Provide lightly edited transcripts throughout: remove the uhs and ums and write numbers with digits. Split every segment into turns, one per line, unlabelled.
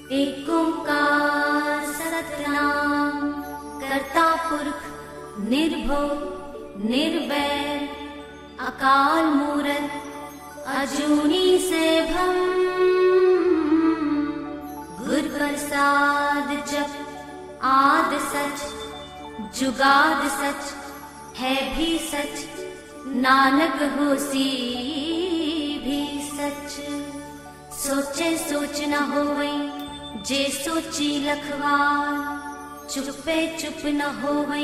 एक ओंकार सतनाम करता पुरख निर्भव निर्वैर अकाल मूरत अजूनी सैभम गुर प्रसाद जप आद सच जुगाद सच है भी सच नानक होसी भी सच। सोचे सोच न होवे जे सोची लखवार चुपे चुप न होवे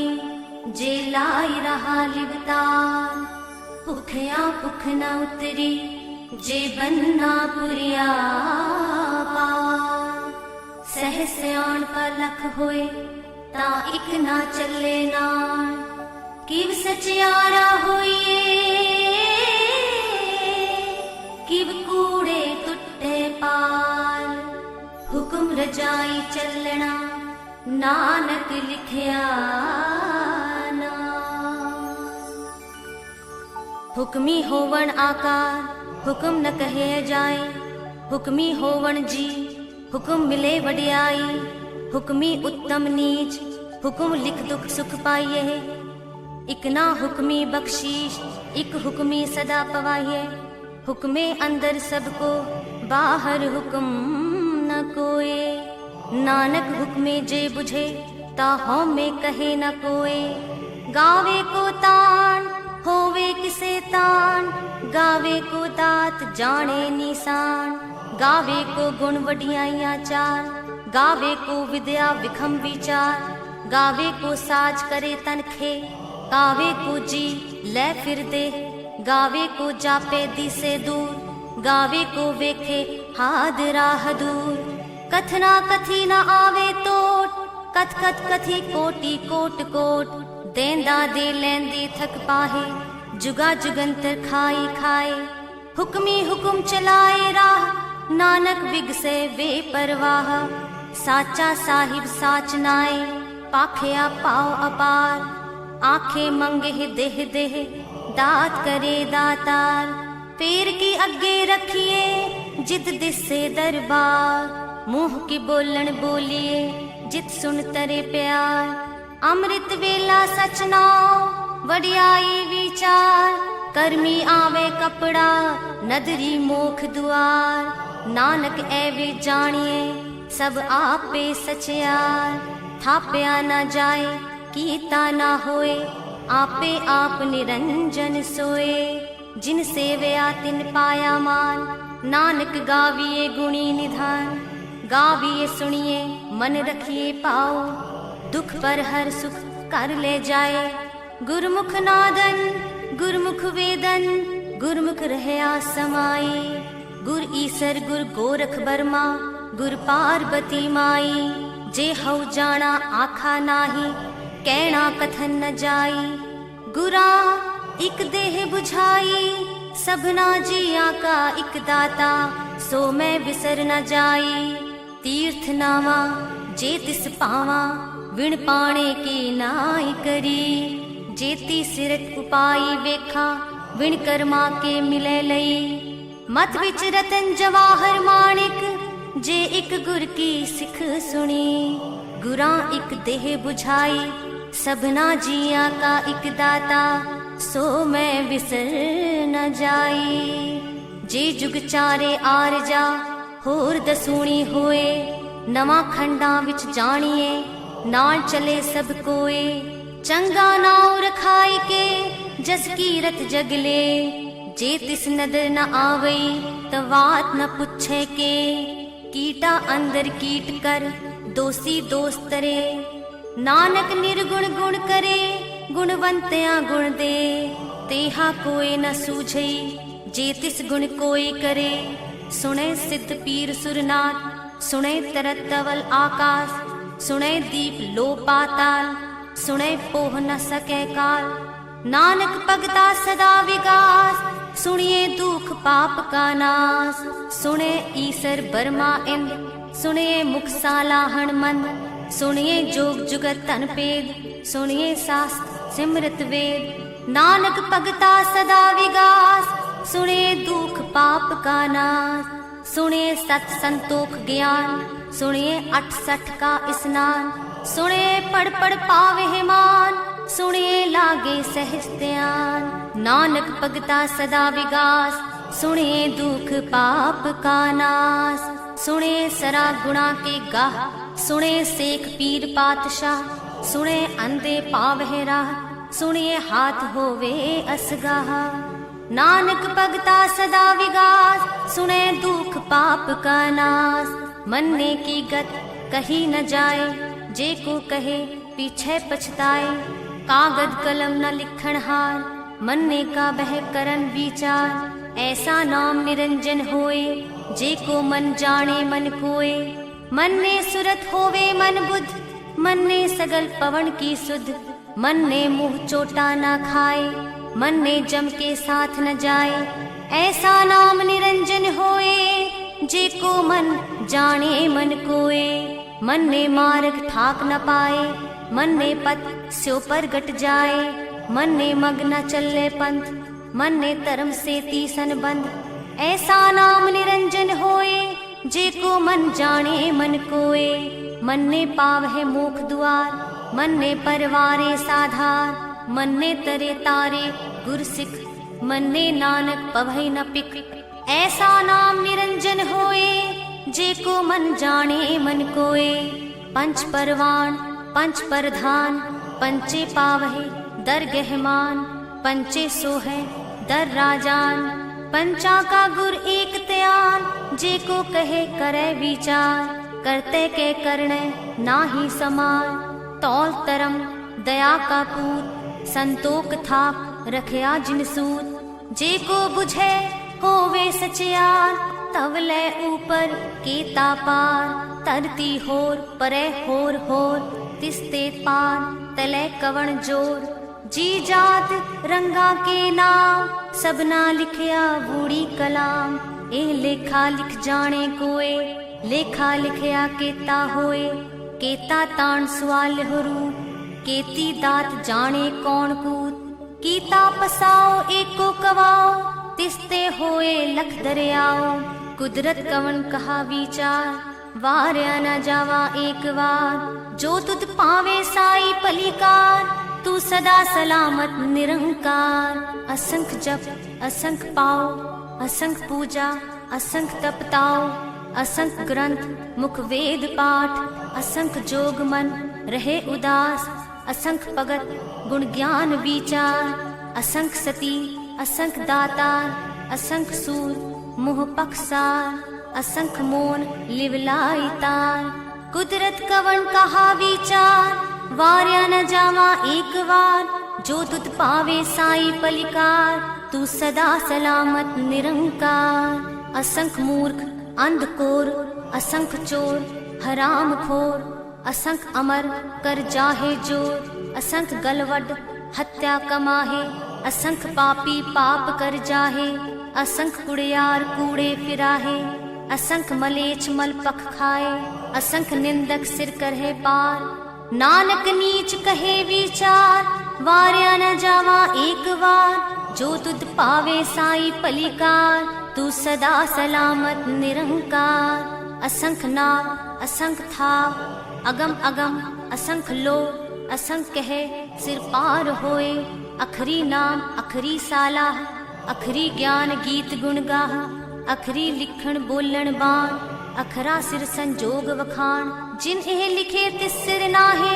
जे लाई रहा लिवतार। भुखया भुख न उतरी जे बनना पुरिया पार। सह सयाण पर लख होए ता इक ना चले नाल किव सचियारा होइए किव कूड़े टुटे पाल। हुक्म रजाई चलना नानक लिखया ना। हुक्मी होवन आकार हुक्म न कहे जाए। हुक्मी होवन जी हुक्म मिले वडियाई। हुक्मी उत्तम नीच हुक्म लिख दुख सुख पाइए। इक ना हुक्मी बख्शीश इक हुक्मी सदा पवाइए। हुक्मे अंदर सबको बाहर हुक्म न कोए। नानक हुक्मे जे बुझे ताहों में कहे न कोए। गावे को तान होवे किसे तान गावे को दात जाने निशान। गावे को गुण वडियाइयां चार गावे को विद्या विखम विचार। गावे को साज करे तनखे गावे को जी ले फिर दे। गावे को जापे दिसे दूर गावे को वेखे हाद राह दूर। कथना कथी न आवे तोट कथ कथ कथी कोटि कोट कोट। देंदा दे लेंदी थक पाहे जुगा जुगंतर खाई खाए। हुक्मी हुक्म चलाए राह नानक बिगसे वे परवाह। साचा साहिब साच नाए पाखया पाओ अपार। आंखें मंगे देह देह दात करे दातार। पैर की अगे रखिए जित दिसे दरबार। मुंह की बोलन बोलिए जित सुन तरे प्यार। अमृत वेला सच नाव वडियाई विचार। कर्मी आवे कपड़ा नदरी मोख दुआर। नानक एवे जानिए सब आपे सचयार। थाप्या न जाए कीता ना होए आपे आप निरंजन सोए। जिन सेवया तिन पाया मान नानक गाविए गुणी निधान। गाविए सुनिए मन रखिए पाओ दुख पर हर सुख कर ले जाए। गुरमुख नादन गुरमुख वेदन गुरमुख रहया समाई। गुर ईसर गुर गोरख बर्मा गुर पार्वती माई। जे हऊ जाना आखा नाही कहना कथन न जाई। गुरा इक देह बुझाई सबना जिया का इक दाता। सो मैं बिसर न जाई तीर्थ नावा जे तिस पावा। विण पाणे की नाई करी जेती सिरत उपाई वेखा। विण कर्मा के मिले लई मत विच रतन जवाहर माणिक। जे इक गुर की सिख सुनी गुरा इक देह बुझाई। सबना जिया का इक दाता सो मैं बिसर न जाई। जे जुग चारे आर जा होर दसूणी होए। नवा खंडा विच जानिए नाल चले सब कोए। चंगा नाव रखाई के जस कीरत जगले। जे तिस नदर न आवई तवात न पुछे के। कीटा अंदर कीट कर दोषी दोस्त तरे। नानक निर्गुण गुण करे गुणवंत्या गुण दे। तेहा कोई न सूझई जे तिस गुण कोई करे। सुने सिद्ध पीर सुरनाथ सुने तरत तवल आकाश। सुने दीप लो पाताल सुने पोह न सके काल। नानक भगता सदा विगास सुनिए दुख पाप का नाश। सुने ईसर बर्मा इंद सुनिए मुख सालाहण मन। सुनिए जोग जुगत तन पेद सुनिए शास्त्र सिमरत वेद। नानक भगता सदा विगास सुने दुख पाप का नाश। सुने सत संतोख ज्ञान सुनिए 68 का स्नान, सुनिए पढ़ पढ़ पावे मान, सुनिए लागे सहज ध्यान। नानक भगता सदा विगास, सुनिए दुख पाप का नाश। सुनिए सरा गुणा के गाह, सुनिए शेख पीर पातशाह, सुनिए अंधे पावे राह, सुनिए हाथ होवे असगाह। नानक भगता सदा विगास, सुने दुख पाप का नाश। मन्ने की गत कही न जाए, जे को कहे पीछे पछताए। कागज कलम न लिखण हार, मन्ने का बह करन विचार। ऐसा नाम निरंजन होए, जे को मन जाने मन कोए। मन्ने सुरत होवे मन बुध, मन्ने सगल पवन की सुध। मन्ने मुँह चोटा न खाए, मन्ने जम के साथ न जाए। ऐसा नाम निरंजन होए, जे को मन जाने मन कोए। मन्ने मार्ग ठाक न पाए, मन्ने पथ स्यो पर गट जाए। मन्ने मग न चले पंथ, मन्ने धर्म से तीसन बंद। ऐसा नाम निरंजन होए, जे को मन जाने मन कोए। मन्ने पावहे मोख द्वार, मन्ने परवारे साधार। मन्ने तरे तारे गुर सिख, मन्ने नानक पवै न पिक। ऐसा नाम निरंजन होए, जे को मन जाने मन कोए। पंच परवान पंच परधान, पंचे पावहे दर गहमान। पंचे सोहे दर राजान, पंचा का गुर एक त्यान। जे को कहे करे विचार, करते के करने नाही समान। तौल तरम दया का पूत, संतोक थाप रखया जिन सूत। जे को बुझे होवे सचियार, तवले ऊपर केता पार। तरती होर परे होर होर, तिस्ते पार तले कवण जोर। जी जात रंगा के नाम, सबना लिखया बूढ़ी कलाम। ए लेखा लिख जाने कोए, लेखा लिखया केता होए। केता तान सवाल हरू, केती दात जाने कौन कूत। कीता पसाओ एको कवाओ, तिस्ते होए लख दरियाओ। कुदरत कवन कहा विचार, वार्या न जावा एक बार। जो तुद पावे साई पलिकार, तू सदा सलामत निरंकार। असंख जप असंख पाओ, असंख पूजा असंख तपताओ। असंख ग्रंथ मुख वेद पाठ, असंख जोग मन रहे उदास। असंख भगत गुण ज्ञान विचार। असंख सती असंख दातार, असंख सूर मुह पक्षसार। असंख मोन लिवलाई तार, कुदरत कवन कहा विचार। वार्या न जावा एक बार, जो तुद पावे साई पलिकार। तू सदा सलामत निरंकार। असंख मूर्ख अंधकोर, असंख चोर हराम खोर। असंख अमर कर जाहे जोर, असंख गलवड हत्या कमाहे। असंख पापी पाप कर जाहे, असंख कुड़ियार कूड़े फिराहे। असंख मलेच्छ मल पख खाए, असंख निंदक सिर करहे पार। नानक नीच कहे विचार, वार्या न जावा एक बार। जो तुद पावे साई पलिकार, तू सदा सलामत निरंकार। असंख नाव असंख थाव, अगम अगम असंख लो। असंख कहे सिर पार होए, अखरी नाम अखरी सालाह। अखरी ज्ञान गीत गुण गाह, अखरी लिखण बोलण बाण। अखरा सिर संजोग वखाण, जिन एह लिखे तिस सिर नाहे।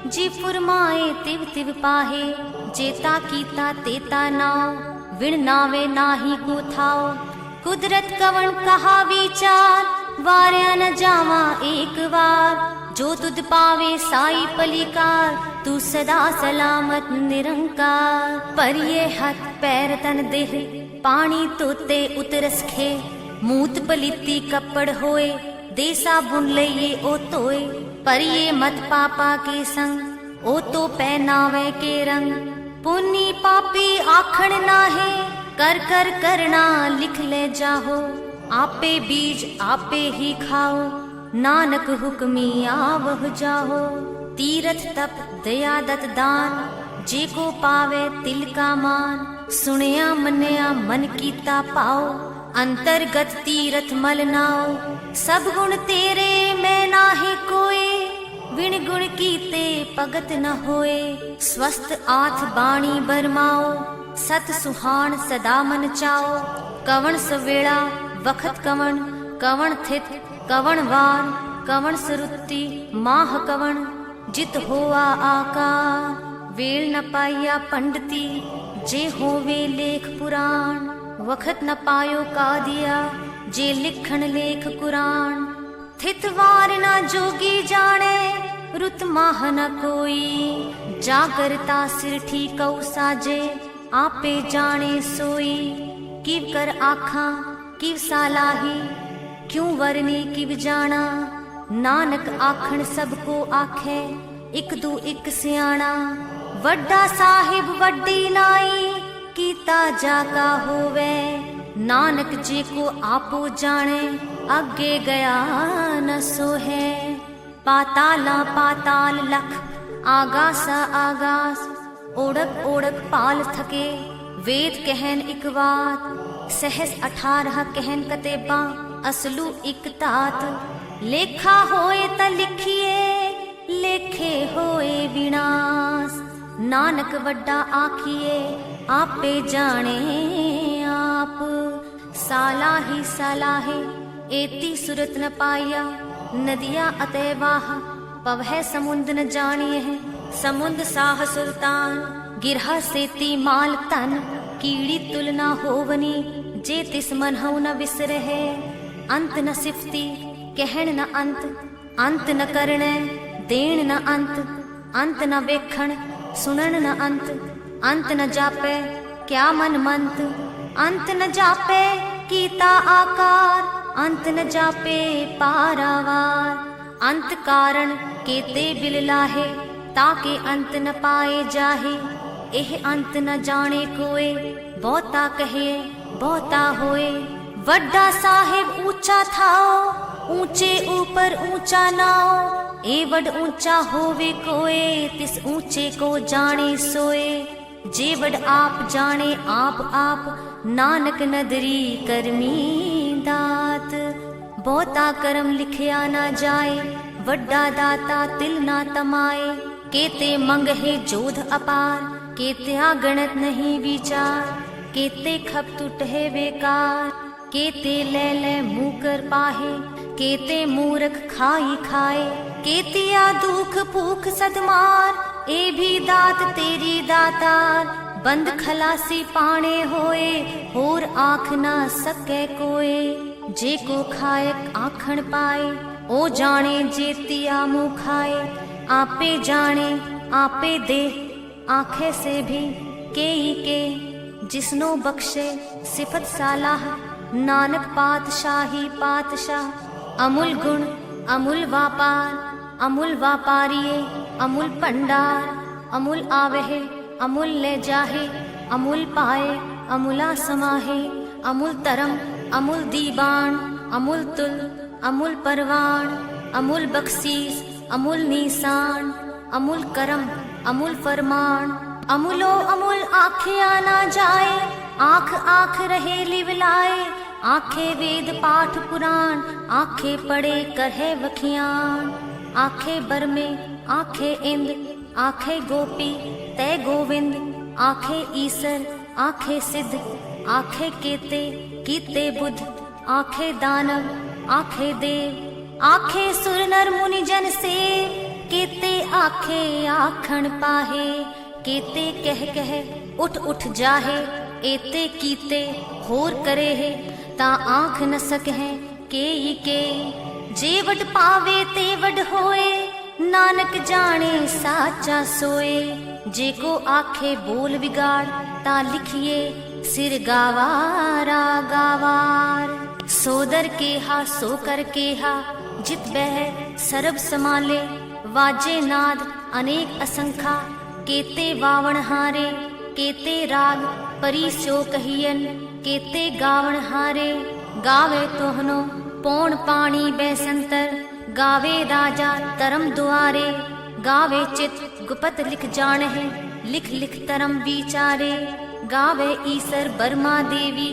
जी फुरमाए तिव तिव पाहे, जेता कीता तेता नाव। विण नावे नाही को थाओ, कुदरत कवन कहा विचार। वार्या न जावा एक बार, जो तुद पावे साई पलिकार। तू सदा सलामत निरंकार। पर ये हाथ पैर तन देह, पानी तोते उतरस खे। मूत पलीती कपड़ होए, देसा बुन ले ये ओ तोए। पर ये मत पापा के संग, ओ तो पहनावे के रंग। पुन्नी पापी आखण नाहे, कर कर करना लिख ले जाहो। आपे बीज आपे ही खाओ, नानक हुक्मी आवह जाहो। तीरथ तप दया दत दान, जे को पावे तिल का मान। सुनिया मन्या मन कीता पाओ, अंतर्गत तीरथ मल नाओ, सब गुण तेरे मैं नाहि कोय, विण गुण कीते भगत न होए। स्वस्थ आथ बाणी बरमाओ, सत सुहान सदा मन चाओ। कवण सवेड़ा वखत कवण, कवण थित कवण वार, कवण सरुत्ति माह कवण, जित होआ आकार। वेल न पाया पंडिती, जे होवे लेख पुराण, वखत न पायो का दिया, जे लिखण लेख कुरान। थित वार न जोगी जाने, रुत माह न कोई, जागरता सिर ठीकौ साजे, आपे जाने सोई। किव कर आखा किव सालाही, क्यों वरनी किव जाना, नानक आखण सबको आखे, इक दू इक सियाणा। वड्डा साहिब वड्डी नाई, कीता जाका होवे, नानक जी को आपो जाने, आगे गया न सोहे। पाताला पाताल लख, आगासा आगास, ओढ़क ओढ़क पाल थके, वेद कहन इक बात, सहस 18 कहन कतेबा, असलू इक तात। लेखा होए त लिखिए, लेखे होए विनाश, नानक वड्डा आखिए, आपे जाने आप। सालाही सालाहे, एती सुरत न पाया, नदिया अतैवाह, पवह समुंद न जानिए है। समुंद साह सुल्तान, गिरहा सेती माल तन, कीड़ी तुलना होवनी, जे तिस मनहु न विसरहे। अंत न सिफती कहण न अंत, अंत न करणे देण न अंत, अंत न वेखण सुनण न अंत, अंत न जापे क्या मन मंत, अंत न जापे कीता आकार, अंत न जापे पारावार। अंत कारण केते बिल लाहे, ताके अंत न पाए जाहे। एह अंत न जाने कोए, बहुता कहे बहुता होए। वड्डा साहिब ऊंचा थाओ, ऊंचे ऊपर ऊंचा नाओ। ए वड ऊंचा होवे कोए, तिस ऊंचे को जाने सोए। जे वड आप जाने आप आप, नानक नदरी करमी दात। बहुता करम लिखया ना जाए, वड्डा दाता तिल ना तमाए। केते मंगहे जोध अपार, केत्या गणत नहीं विचार। केते खप टूटे बेकार, केते ले ले मुँह कर पाहे। केते मूर्ख खाई खाए, केतिया दुख भूख सदमार। ए भी दात तेरी दातार, बंद खलासी पाने होए। होर आँख ना सके कोए, जे को खायक आखण पाए। ओ जाने जेतिया मुँह खाए, आपे जाने आपे दे। आंखें से भी के जिसनो बख्शे सिफत सालाह। नानक पातशाही पातशाह, अमूल गुण अमूल व्यापार। अमूल व्यापारिये अमूल भंडार, अमूल आवहे अमूल ले जाहे। अमूल पाए अमूला समाहे, अमूल तरम अमूल दीवान। अमूल तुल अमूल परवान, अमूल बख्शीस अमूल निशान। अमूल करम अमूल फरमान, अमूलो अमूल आँखिया ना जाए। आँख आँख रहे लिवलाए, आँखे वेद पाठ पुराण। आँखे पढ़े करहे वखियान, आँखे बरमे आँखे इंद। आँखे गोपी तय गोविंद, आँखे ईसर आँखे सिद्ध। आँखे केते कीते बुद्ध, आँखे दानव आँखे देव। आँखे सुर नर मुनि जन से, केते आँखे आखण पाहे। केते कह कह उठ उठ जाहे, एते कीते होर करे है। ता आँख न सकहे के जेवड पावे तेवड होए। नानक जाने साचा सोए, जे को आखे बोल बिगाड़। ता लिखिए सिर गावारा गावार। सोदर केहा सो कर केहा, जित बह सरब समाले। वाजे नाद अनेक असंखा, केते वावण हारे। केते राग परी सो कहियन, केते गावण हारे। गावे तोहनो पौण पाणी बैसंतर, गावे राजा तरम दुआरे। गावे चित गुपत लिख जान है, लिख लिख तरम विचारे। गावे ईसर बर्मा देवी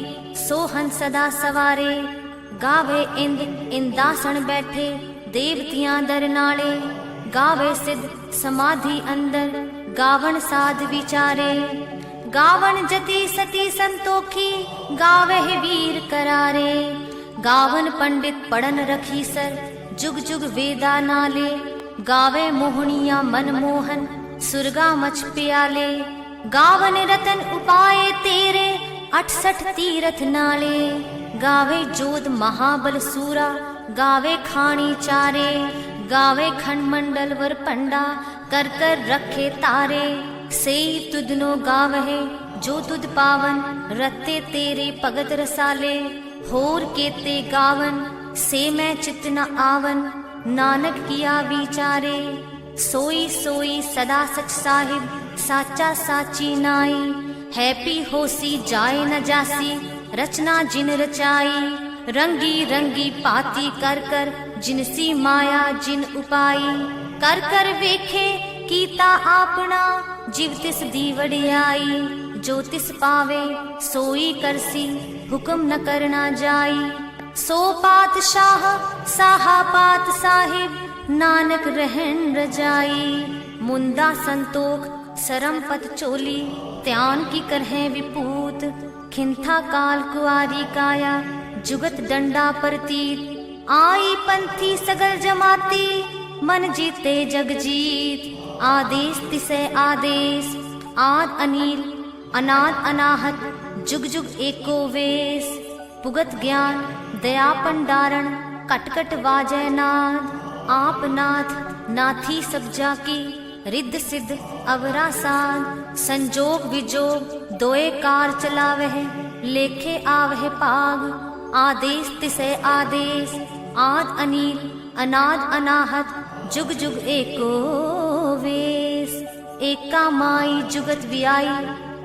सोहन सदा सवारे। गावे इंद इंदासन बैठे देवतियां दर नाले। गावे सिद्ध समाधि अंदर गावन साध विचारे। गावन जति सती संतोखी गावे वीर करारे। गावन पंडित पढ़न रखी सर जुग जुग वेदा नाले। गावे मोहनिया मनमोहन सुरगा मच प्याले। गावन रतन उपाय तेरे 68 तीरथ नाले। गावे जोध महाबल सूरा गावे खानी चारे। गावे खंड मंडल वर पंडा कर कर रखे तारे। सेई तुधनो गावहे जो तुध पावन रत्ते तेरे भगत रसाले। होर केते गावन से मैं चित न आवन नानक किया विचारे। सोई सोई सदा सच साहिब साचा साची नाई। हैप्पी होसी जाए न जासी रचना जिन रचाई। रंगी रंगी पाती कर कर जिनसी माया जिन उपाई। कर कर वेखे कीता आपना जिव तिस दी वडियाई। जो तिस पावे सोई करसी हुक्म न करना जाई। सो पातशाह साहा पात साहिब नानक रहन रजाई। मुंदा संतोख सरम पत चोली ध्यान की करहे विपूत। खिंथा काल कुआरी काया जुगत डंडा परतीत। आई पंथी सगल जमाती मन जीते जग जीत। आदेश तिसे आदेश आद अनील अनाद अनाहत जुग जुग एको वेश। पुगत ज्ञान दया पंडारण कट कट वाजय नाद। आप नाथ नाथी सब जाकी रिद्ध सिद्ध अवरा साध। संजोग विजोग दोए कार चलावह लेखे आवह पाग। आदेश तिसे आदेश आद अनील अनाद अनाहत जुग जुग एको वेश। एका माई जुगत व्याई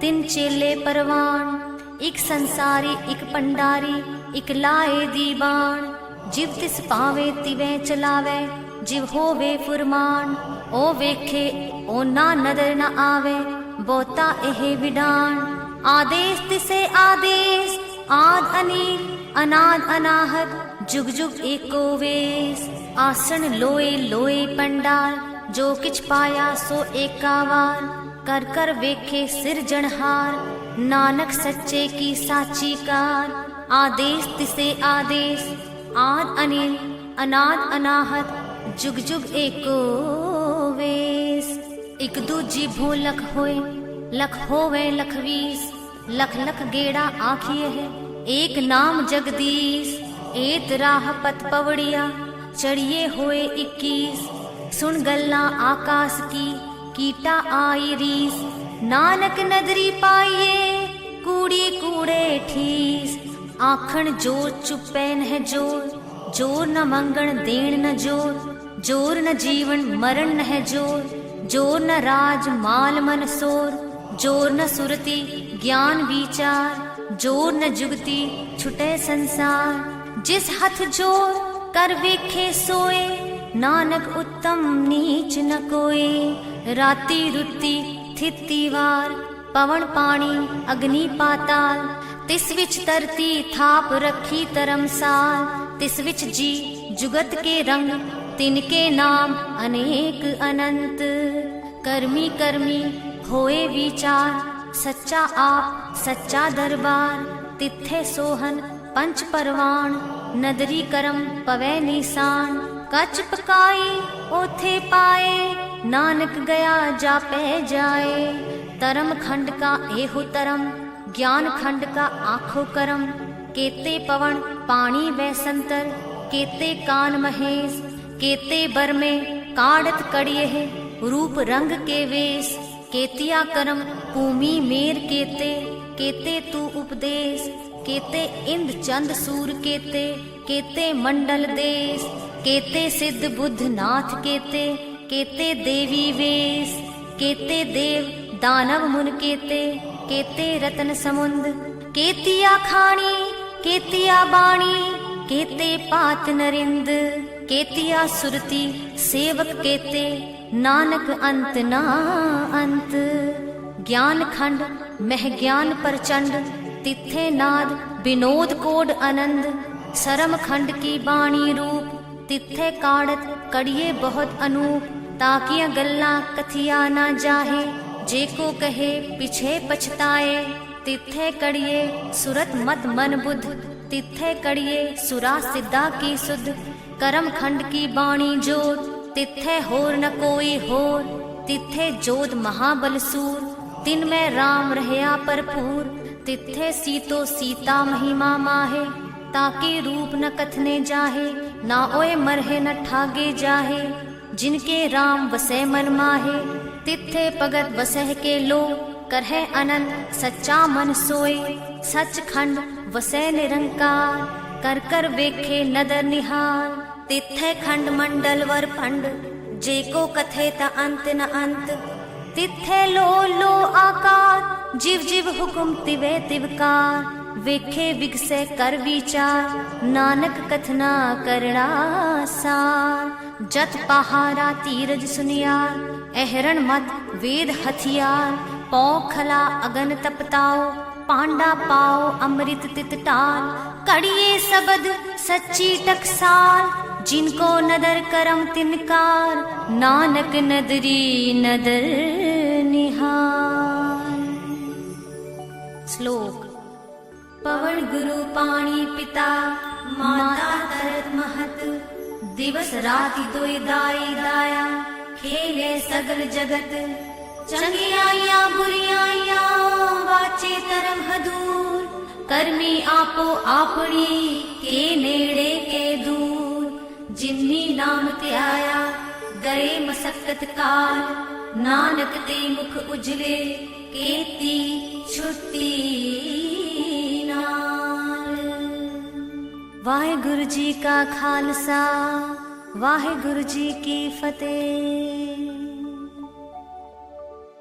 तिन चेले परवान। इक संसारी इक पंडारी इक लाए दीवान। जिव तिस पावे तिवे चलावे जिव होवे फुरमान। ओ वेखे ओ ना नदर न आवे बोता एहे विडान। आदेश तिसे आदेश आद अनील अनाद अनाहत जुग जुग एको वेश। आसन लोए लोए पंडाल जो किछ पाया सो एकावार। कर कर वेखे सिरजनहार नानक सच्चे की साची कार। आदेश तिसे आदेश आद अनिल अनाद अनाहत जुग जुग एको वेश। इक दूजी भू लख होए लख होवे लख वीस। लख लख गेड़ा आखिए है एक नाम जगदीश। एत राह पत पवड़िया चढ़िए होए 21। सुन गल्ला आकाश की कीटा आई रीस। नानक नदरी पाइये कूड़ी कूड़े ठीस। आखण जोर चुपै न जोर जोर न मंगण देण न जोर। जोर न जीवन मरण न जोर। जोर न राज माल मन सोर। जोर न सुरति ज्ञान विचार। जोर न जुगति छुटे संसार। जिस हथ जोर कर वेखे सोए नानक उत्तम नीच न कोई। राती रुती थिती वार पवन पानी अग्नि पाताल। तिस विच तरती थाप रखी धर्मसाल। तिस विच जी जुगत के रंग तिनके नाम अनेक अनंत। कर्मी कर्मी होए विचार सच्चा आप सच्चा दरबार। तिथे सोहन पंच परवान नदरी करम पवै निशान। कच पकाई ओथे पाए नानक गया जापे जाए। तरम खंड का एहो तरम ज्ञान खंड का आखो करम। केते पवन पानी वै संतर केते कान महेश। केते बर में काढ़त कड़िए है रूप रंग के वेश। केतिया करम भूमि मेर केते केते तू उपदेश। केते इंद चंद सूर केते केते मंडल देश। केते सिद्ध बुद्ध नाथ केते केते देवी वेश। केते देव दानव मुन केते केते रतन समुंद। केतिया खानी केतिया बाणी केते पात नरिंद। केतिया सुरती सेवक केते नानक अंत ना अंत। ज्ञान खंड मह ज्ञान प्रचंड तिथे नाद विनोद कोड आनंद, सरम खंड की बाणी रूप, तिथे काड़त कड़िए बहुत अनूप, ताकिया गल्ला कथिया ना जाहे, जेको कहे पिछे पछताए, तिथे कड़िए सुरत मत मन बुध, तिथे कड़िए सुरा सिद्धा की सुध, करम खंड की बाणी जोत, तिथे होर न कोई होर, तिथे जोध महाबल सूर, तिन में राम रहया भरपूर, तिथे सीतो सीता महिमा माहे, ताकि रूप न कथने जाहे, ना ओए मरहे न ठागे जाहे, जिनके राम वसे मन माहे, तिथे भगत वसह के लो, करहे अनंत सच्चा मन सोए, सच खंड वसे निरंकार, कर कर वेखे नदर निहार, तिथे खंड मंडल वर फंड, जेको कथे ता अंत न अंत, तिथे लो लो आकार, जीव जीव हुकुम तिवे तिवकार, वेखे विगसे कर विचार, नानक कथना करना सार, जत पहारा तीरज सुनियार, एहरण मत वेद हथियार, पौ खला अगन तपताओ, पांडा पाओ अमृत तितटाल, कड़िए सबद सच्ची टकसाल, जिनको नदर करम तिनकार, नानक नदरी नदर निहार। श्लोक। पवन गुरु पानी पिता, माता तरत महत, दिवस राति दोई दाई दाया, खेले सगल जगत, चंगियाया बुरियाया, वाचे तरम हदूर, कर्मी आपो आपड़ी, के नेड़े के दूर, जिन्नी नाम ते आया, गए मसक्कत काल, नानक ते मुख उजले, केती छुट्टी नाल। वाहेगुरु जी का खालसा, वाहेगुरु जी की फतेह।